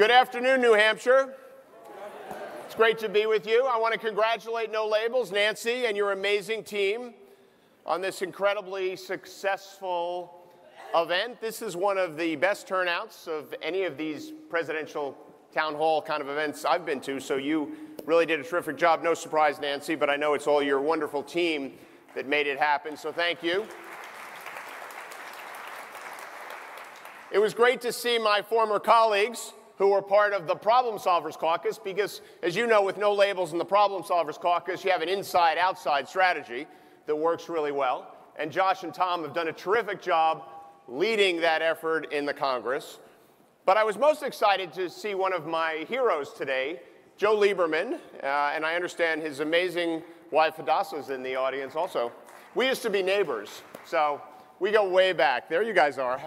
Good afternoon, New Hampshire. It's great to be with you. I want to congratulate No Labels, Nancy, and your amazing team on this incredibly successful event. This is one of the best turnouts of any of these presidential town hall kind of events I've been to, so you really did a terrific job. No surprise, Nancy, but I know it's all your wonderful team that made it happen, so thank you. It was great to see my former colleagues who were part of the Problem Solvers Caucus because, as you know, with No Labels and the Problem Solvers Caucus, you have an inside-outside strategy that works really well. And Josh and Tom have done a terrific job leading that effort in the Congress. But I was most excited to see one of my heroes today, Joe Lieberman, and I understand his amazing wife Hadassah's in the audience also. We used to be neighbors, so we go way back. There you guys are.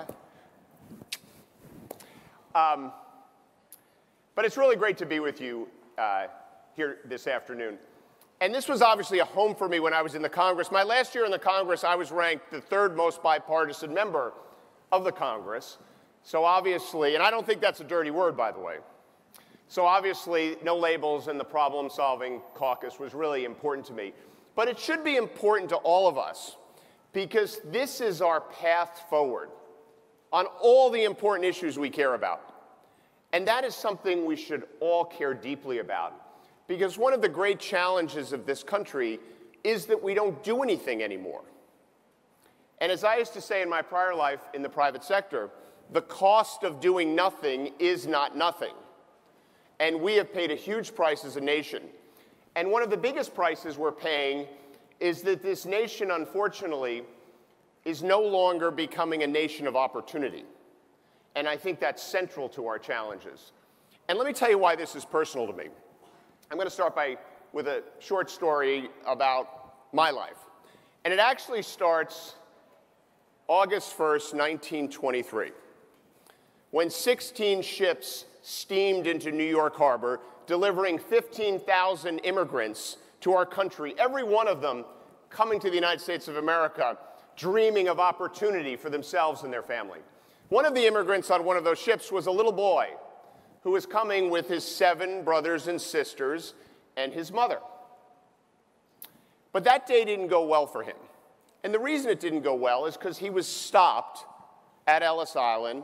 But it's really great to be with you here this afternoon. And this was obviously a home for me when I was in the Congress. My last year in the Congress, I was ranked the third most bipartisan member of the Congress. So obviously, and I don't think that's a dirty word, by the way. So obviously, No Labels and the Problem-Solving Caucus was really important to me. But it should be important to all of us because this is our path forward on all the important issues we care about. And that is something we should all care deeply about. Because one of the great challenges of this country is that we don't do anything anymore. And as I used to say in my prior life in the private sector, the cost of doing nothing is not nothing. And we have paid a huge price as a nation. And one of the biggest prices we're paying is that this nation, unfortunately, is no longer becoming a nation of opportunity. And I think that's central to our challenges. And let me tell you why this is personal to me. I'm going to start with a short story about my life. And it actually starts August 1st, 1923, when 16 ships steamed into New York Harbor, delivering 15,000 immigrants to our country, every one of them coming to the United States of America, dreaming of opportunity for themselves and their family. One of the immigrants on one of those ships was a little boy who was coming with his 7 brothers and sisters and his mother. But that day didn't go well for him. And the reason it didn't go well is because he was stopped at Ellis Island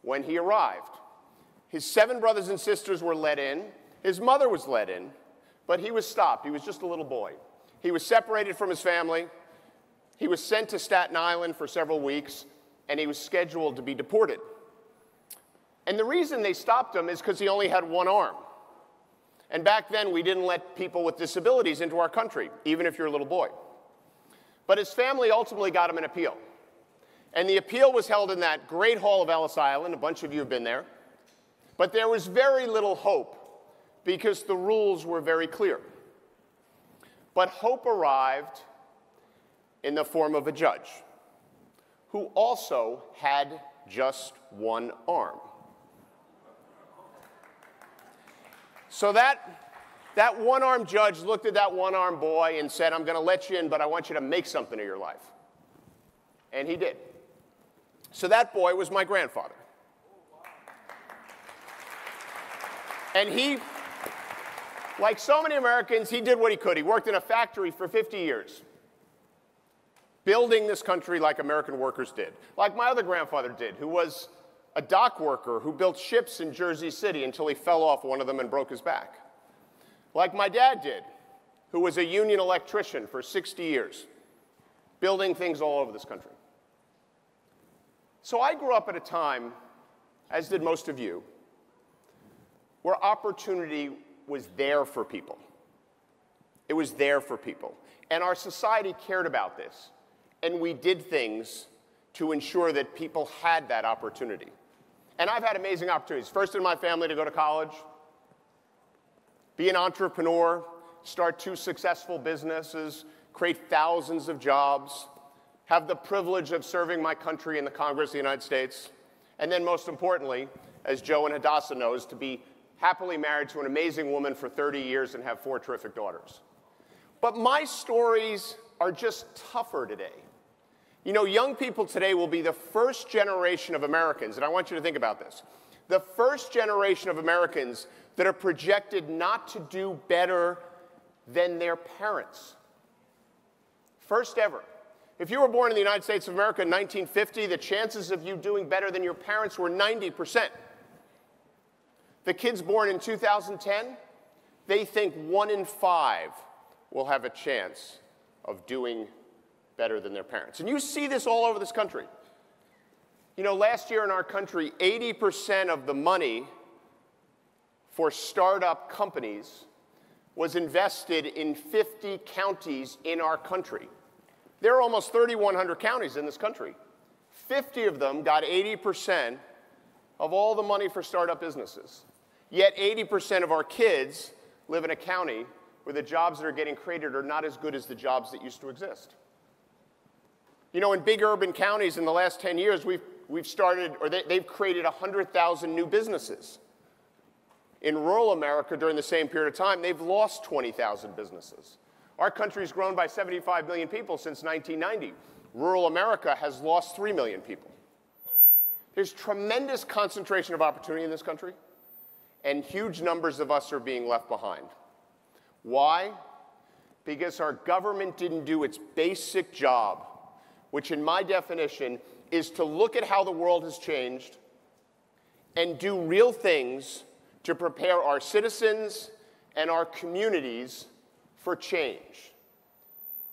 when he arrived. His 7 brothers and sisters were let in. His mother was let in, but he was stopped. He was just a little boy. He was separated from his family. He was sent to Staten Island for several weeks, and he was scheduled to be deported. And the reason they stopped him is because he only had one arm. And back then, we didn't let people with disabilities into our country, even if you're a little boy. But his family ultimately got him an appeal. And the appeal was held in that great hall of Ellis Island. A bunch of you have been there. But there was very little hope because the rules were very clear. But hope arrived in the form of a judge who also had just one arm. So that one-armed judge looked at that one-armed boy and said, I'm going to let you in, but I want you to make something of your life. And he did. So that boy was my grandfather. And he, like so many Americans, he did what he could. He worked in a factory for 50 years. Building this country like American workers did, like my other grandfather did, who was a dock worker who built ships in Jersey City until he fell off one of them and broke his back. Like my dad did, who was a union electrician for 60 years, building things all over this country. So I grew up at a time, as did most of you, where opportunity was there for people. It was there for people. And our society cared about this. And we did things to ensure that people had that opportunity. And I've had amazing opportunities. First in my family to go to college, be an entrepreneur, start 2 successful businesses, create thousands of jobs, have the privilege of serving my country in the Congress of the United States, and then most importantly, as Joe and Hadassah knows, to be happily married to an amazing woman for 30 years and have 4 terrific daughters. But my stories are just tougher today You know, young people today will be the first generation of Americans, and I want you to think about this, the first generation of Americans that are projected not to do better than their parents. First ever. If you were born in the United States of America in 1950, the chances of you doing better than your parents were 90%. The kids born in 2010, they think 1 in 5 will have a chance of doing better than their parents. And you see this all over this country. You know, last year in our country, 80% of the money for startup companies was invested in 50 counties in our country. There are almost 3,100 counties in this country. 50 of them got 80% of all the money for startup businesses. Yet 80% of our kids live in a county where the jobs that are getting created are not as good as the jobs that used to exist. You know, in big urban counties in the last 10 years, we've started, or they've created 100,000 new businesses. In rural America, during the same period of time, they've lost 20,000 businesses. Our country's grown by 75 million people since 1990. Rural America has lost 3 million people. There's tremendous concentration of opportunity in this country, and huge numbers of us are being left behind. Why? Because our government didn't do its basic job, which in my definition is to look at how the world has changed and do real things to prepare our citizens and our communities for change.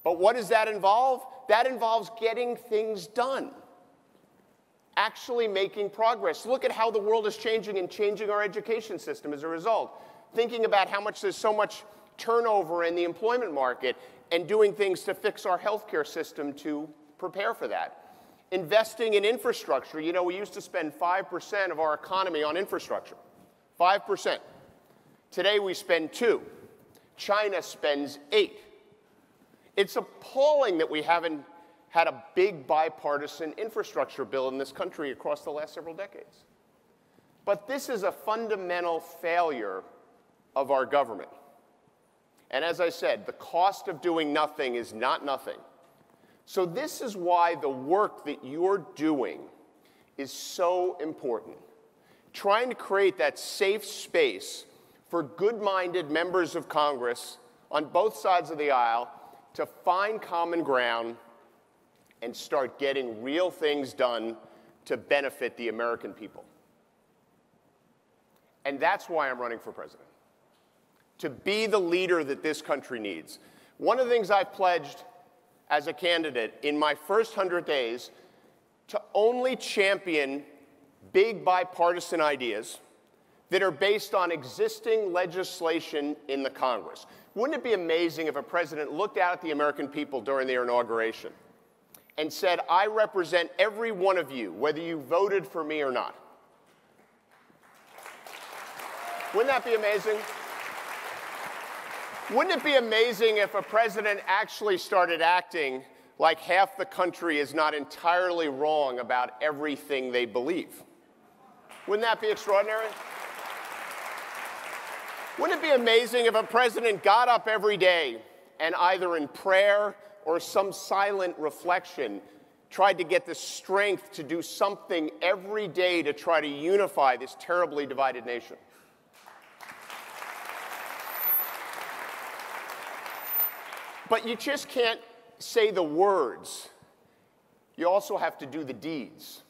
But what does that involve? That involves getting things done, actually making progress. Look at how the world is changing and changing our education system as a result. Thinking about how much there's so much turnover in the employment market and doing things to fix our healthcare system to prepare for that. Investing in infrastructure. You know, we used to spend 5% of our economy on infrastructure. 5%. Today we spend 2%. China spends 8%. It's appalling that we haven't had a big bipartisan infrastructure bill in this country across the last several decades. But this is a fundamental failure of our government. And as I said, the cost of doing nothing is not nothing. So this is why the work that you're doing is so important. Trying to create that safe space for good-minded members of Congress on both sides of the aisle to find common ground and start getting real things done to benefit the American people. And that's why I'm running for president, to be the leader that this country needs. One of the things I've pledged as a candidate in my first 100 days to only champion big bipartisan ideas that are based on existing legislation in the Congress. Wouldn't it be amazing if a president looked out at the American people during their inauguration and said, I represent every one of you, whether you voted for me or not? Wouldn't that be amazing? Wouldn't it be amazing if a president actually started acting like half the country is not entirely wrong about everything they believe? Wouldn't that be extraordinary? Wouldn't it be amazing if a president got up every day and either in prayer or some silent reflection tried to get the strength to do something every day to try to unify this terribly divided nation? But you just can't say the words. You also have to do the deeds.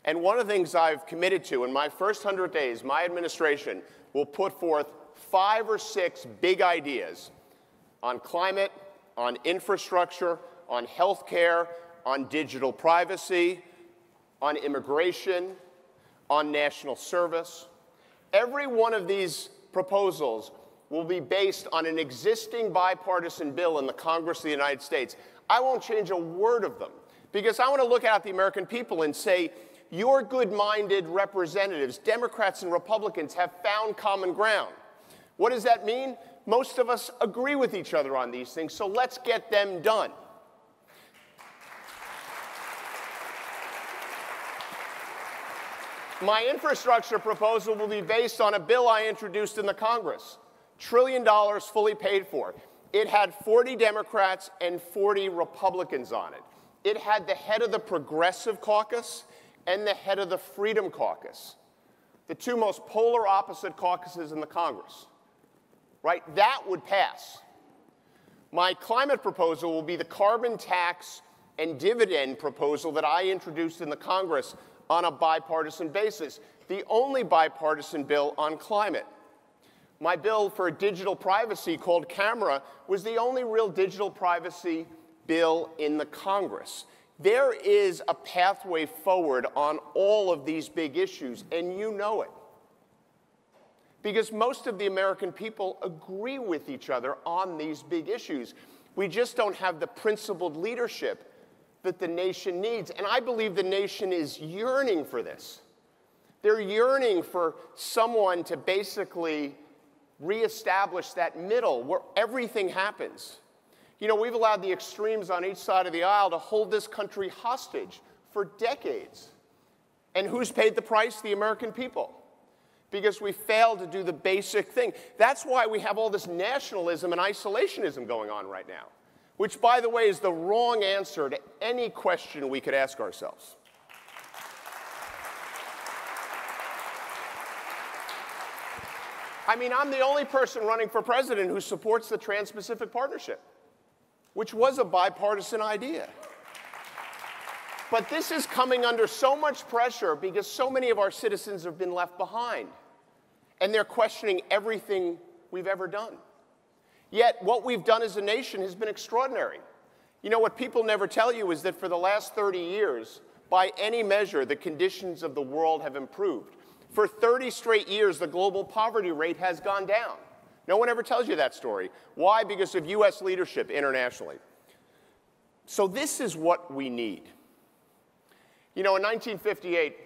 And one of the things I've committed to in my first 100 days, my administration will put forth 5 or 6 big ideas on climate, on infrastructure, on healthcare, on digital privacy, on immigration, on national service. Every one of these proposals will be based on an existing bipartisan bill in the Congress of the United States. I won't change a word of them because I want to look at the American people and say, your good-minded representatives, Democrats and Republicans, have found common ground. What does that mean? Most of us agree with each other on these things, so let's get them done. My infrastructure proposal will be based on a bill I introduced in the Congress. $1 trillion fully paid for. It had 40 Democrats and 40 Republicans on it. it had the head of the Progressive Caucus and the head of the Freedom Caucus, the two most polar opposite caucuses in the Congress, right? That would pass. My climate proposal will be the carbon tax and dividend proposal that I introduced in the Congress on a bipartisan basis, the only bipartisan bill on climate. My bill for digital privacy, called CAMERA, was the only real digital privacy bill in the Congress. There is a pathway forward on all of these big issues, and you know it. Because most of the American people agree with each other on these big issues. We just don't have the principled leadership that the nation needs. And I believe the nation is yearning for this. They're yearning for someone to basically reestablish that middle where everything happens. You know, we've allowed the extremes on each side of the aisle to hold this country hostage for decades. And who's paid the price? The American people. Because we failed to do the basic thing. That's why we have all this nationalism and isolationism going on right now, which, by the way, is the wrong answer to any question we could ask ourselves. I mean, I'm the only person running for president who supports the Trans-Pacific Partnership, which was a bipartisan idea. But this is coming under so much pressure because so many of our citizens have been left behind, and they're questioning everything we've ever done. Yet what we've done as a nation has been extraordinary. You know, what people never tell you is that for the last 30 years, by any measure, the conditions of the world have improved. For 30 straight years, the global poverty rate has gone down. No one ever tells you that story. Why? Because of U.S. leadership internationally. So this is what we need. You know, in 1958,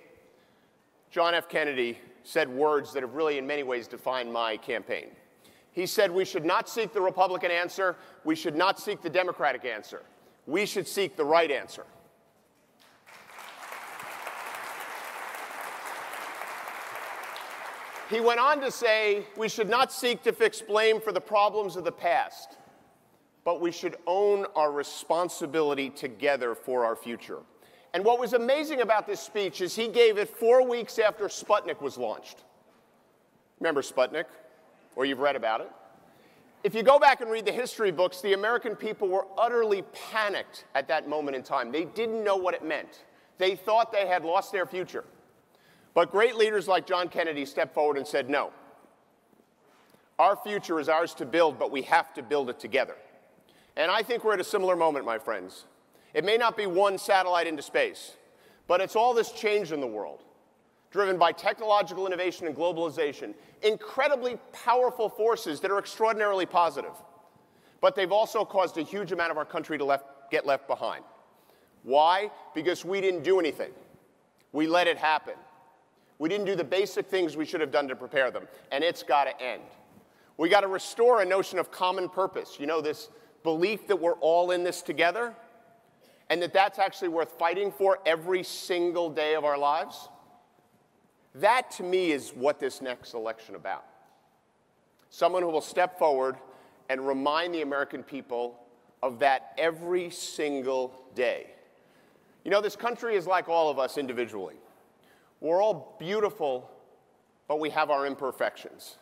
John F. Kennedy said words that have really, in many ways, defined my campaign. He said, we should not seek the Republican answer. We should not seek the Democratic answer. We should seek the right answer. He went on to say, we should not seek to fix blame for the problems of the past, but we should own our responsibility together for our future. And what was amazing about this speech is he gave it 4 weeks after Sputnik was launched. Remember Sputnik? Or you've read about it. If you go back and read the history books, the American people were utterly panicked at that moment in time. They didn't know what it meant. They thought they had lost their future. But great leaders like John Kennedy stepped forward and said, no. Our future is ours to build, but we have to build it together. And I think we're at a similar moment, my friends. It may not be one satellite into space, but it's all this change in the world, driven by technological innovation and globalization, incredibly powerful forces that are extraordinarily positive. But they've also caused a huge amount of our country to get left behind. Why? Because we didn't do anything. We let it happen. We didn't do the basic things we should have done to prepare them, and it's got to end. We got to restore a notion of common purpose. You know, this belief that we're all in this together, and that that's actually worth fighting for every single day of our lives. That, to me, is what this next election is about. Someone who will step forward and remind the American people of that every single day. You know, this country is like all of us individually. We're all beautiful, but we have our imperfections.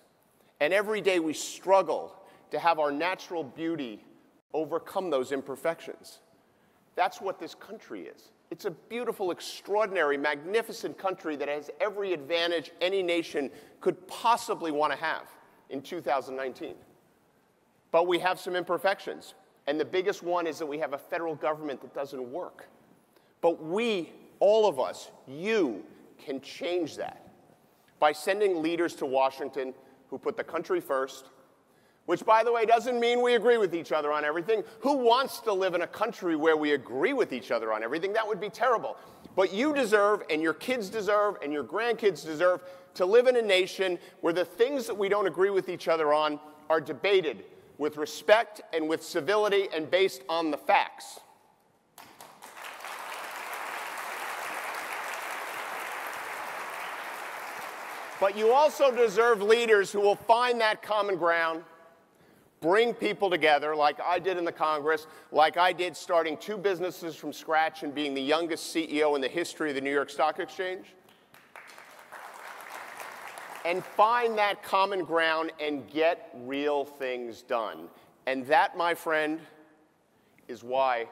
And every day we struggle to have our natural beauty overcome those imperfections. That's what this country is. It's a beautiful, extraordinary, magnificent country that has every advantage any nation could possibly want to have in 2019. But we have some imperfections. And the biggest one is that we have a federal government that doesn't work. But we, all of us, you, can change that by sending leaders to Washington who put the country first, which, by the way, doesn't mean we agree with each other on everything. Who wants to live in a country where we agree with each other on everything? That would be terrible. But you deserve, and your kids deserve, and your grandkids deserve to live in a nation where the things that we don't agree with each other on are debated with respect and with civility and based on the facts. But you also deserve leaders who will find that common ground, bring people together like I did in the Congress, like I did starting 2 businesses from scratch and being the youngest CEO in the history of the New York Stock Exchange, and find that common ground and get real things done. And that, my friend, is why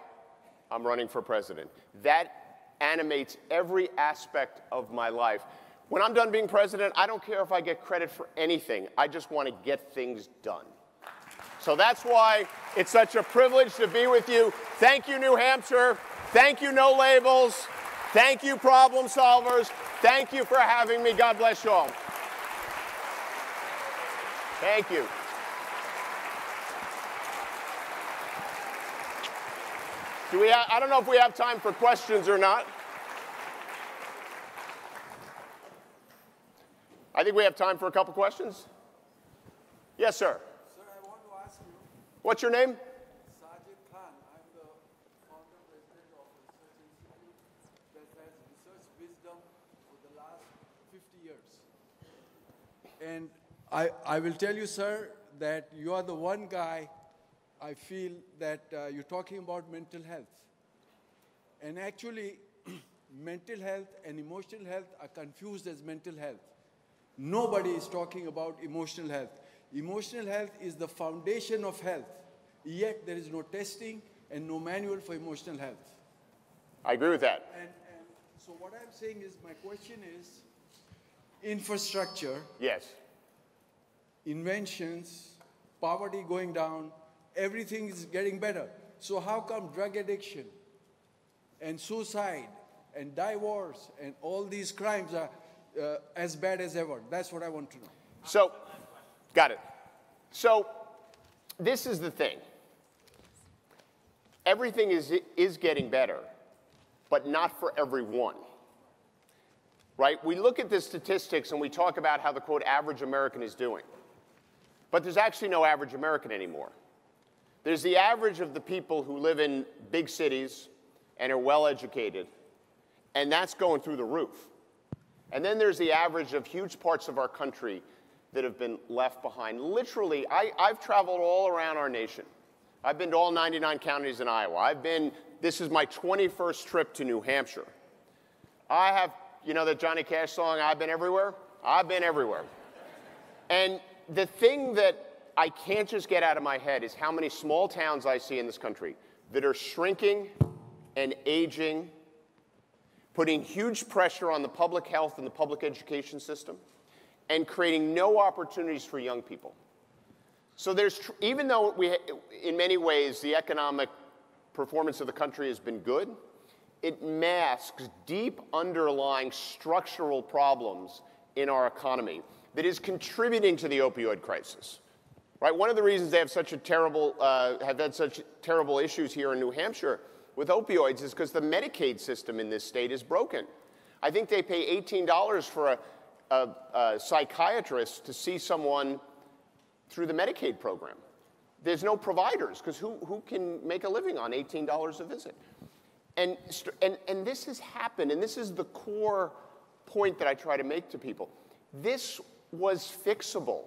I'm running for president. That animates every aspect of my life. When I'm done being president, I don't care if I get credit for anything. I just want to get things done. So that's why it's such a privilege to be with you. Thank you, New Hampshire. Thank you, No Labels. Thank you, problem solvers. Thank you for having me. God bless you all. Thank you. I don't know if we have time for questions or not. I think we have time for a couple questions. Yes, sir. Sir, I want to ask you. What's your name? Sajid Khan. I'm the founder president of a research institute that has researched wisdom for the last 50 years. And I will tell you, sir, that you are the one guy I feel that you're talking about mental health. And actually, mental health and emotional health are confused as mental health. Nobody is talking about emotional health. Emotional health is the foundation of health, yet there is no testing and no manual for emotional health. I agree with that. And so what I'm saying is, my question is, infrastructure, yes, inventions, poverty going down, everything is getting better. So how come drug addiction and suicide and divorce and all these crimes are as bad as ever? That's what I want to know. So, got it. So, this is the thing. Everything is getting better, but not for everyone. Right? We look at the statistics and we talk about how the, quote, average American is doing. But there's actually no average American anymore. There's the average of the people who live in big cities and are well educated, and that's going through the roof. And then there's the average of huge parts of our country that have been left behind. Literally, I've traveled all around our nation. I've been to all 99 counties in Iowa. This is my 21st trip to New Hampshire. I have, you know that Johnny Cash song, I've been everywhere? I've been everywhere. And the thing that I can't just get out of my head is how many small towns I see in this country that are shrinking and aging, putting huge pressure on the public health and the public education system, and creating no opportunities for young people. So even though in many ways the economic performance of the country has been good, it masks deep underlying structural problems in our economy that is contributing to the opioid crisis. Right? One of the reasons they have such a have had such terrible issues here in New Hampshire with opioids is because the Medicaid system in this state is broken. I think they pay $18 for a psychiatrist to see someone through the Medicaid program. There's no providers, because who can make a living on $18 a visit? And this has happened, and this is the core point that I try to make to people. This was fixable.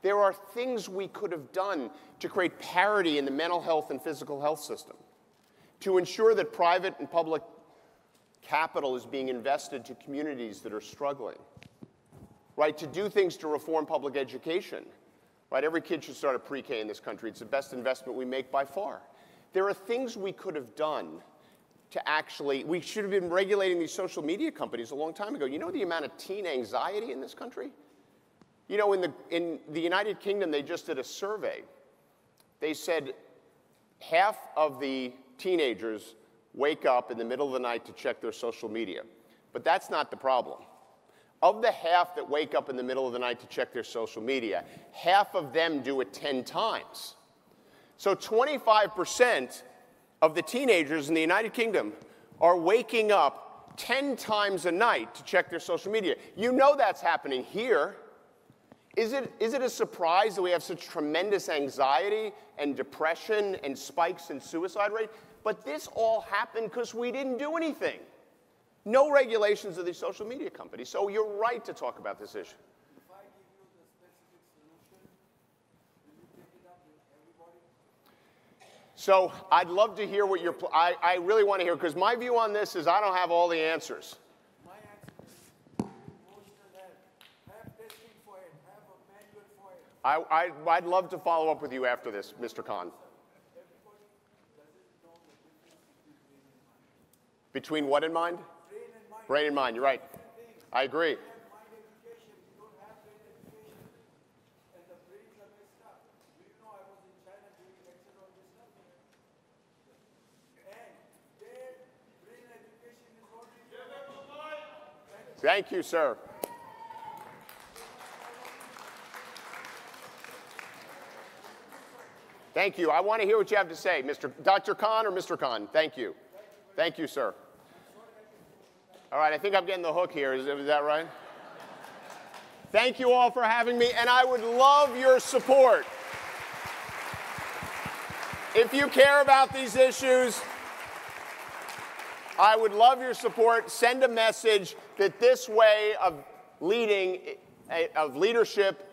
There are things we could have done to create parity in the mental health and physical health system, to ensure that private and public capital is being invested to communities that are struggling, right? To do things to reform public education, right? Every kid should start at pre-K in this country. It's the best investment we make by far. There are things we could have done to actually, we should have been regulating these social media companies a long time ago. You know the amount of teen anxiety in this country? You know, in the United Kingdom, they just did a survey. They said half of the teenagers wake up in the middle of the night to check their social media. But that's not the problem. Of the half that wake up in the middle of the night to check their social media, half of them do it 10 times. So 25% of the teenagers in the United Kingdom are waking up 10 times a night to check their social media. You know that's happening here. Is it a surprise that we have such tremendous anxiety and depression and spikes in suicide rate? But this all happened because we didn't do anything. No regulations of these social media companies. So you're right to talk about this issue. If I give you the specific solution, will you take it up with So I'd love to hear what I really want to hear, because my view on this is I don't have all the answers. My answer is emotional health. Have testing for it. Have a manual for it. I'd love to follow up with you after this, Mr. Khan. Everybody doesn't know the difference between brain and mind. Between what in mind? Brain and mind. Brain and mind, you're right. I agree. You have mind education. You don't have brain education. And the brains are messed up. Do you know I was in China doing lecture on this stuff? And their brain education is already. Thank you, sir. Thank you. I want to hear what you have to say, Dr. Khan or Mr. Khan. Thank you. Thank you, sir. All right, I think I'm getting the hook here. Is that right? Thank you all for having me, and I would love your support. If you care about these issues, I would love your support. Send a message that this way of leadership,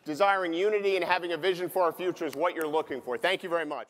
desiring unity and having a vision for our future is what you're looking for. Thank you very much.